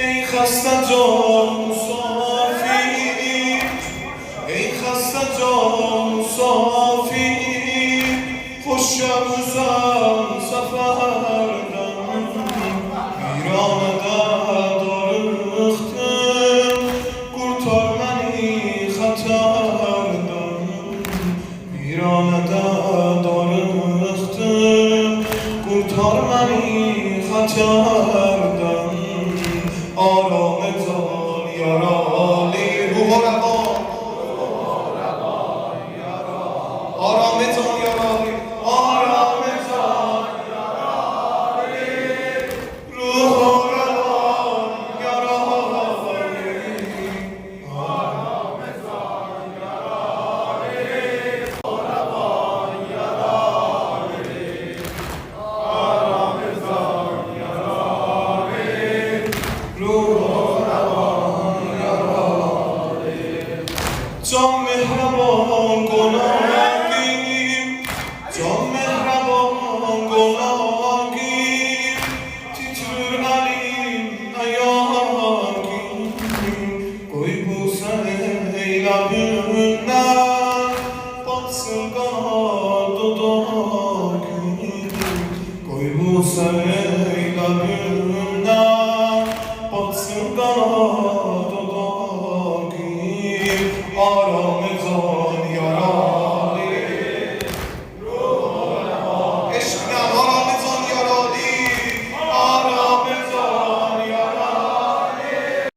ای خسته جان مسافر، ای خسته جان مسافر، خوش روزم سفردم ایران دارختم kurtar beni xatardan viranada darıxdım kurtar beni xatardan aram etan yaralı ruhara aram etan yaralı aram etan ruhara جان مهربان گناهگیر جان مهربان گناهگیر تیتر علیم ayağgir koy bu seylamından batsın kanat dudağgir koy bu seylamından batsın kanat aram etan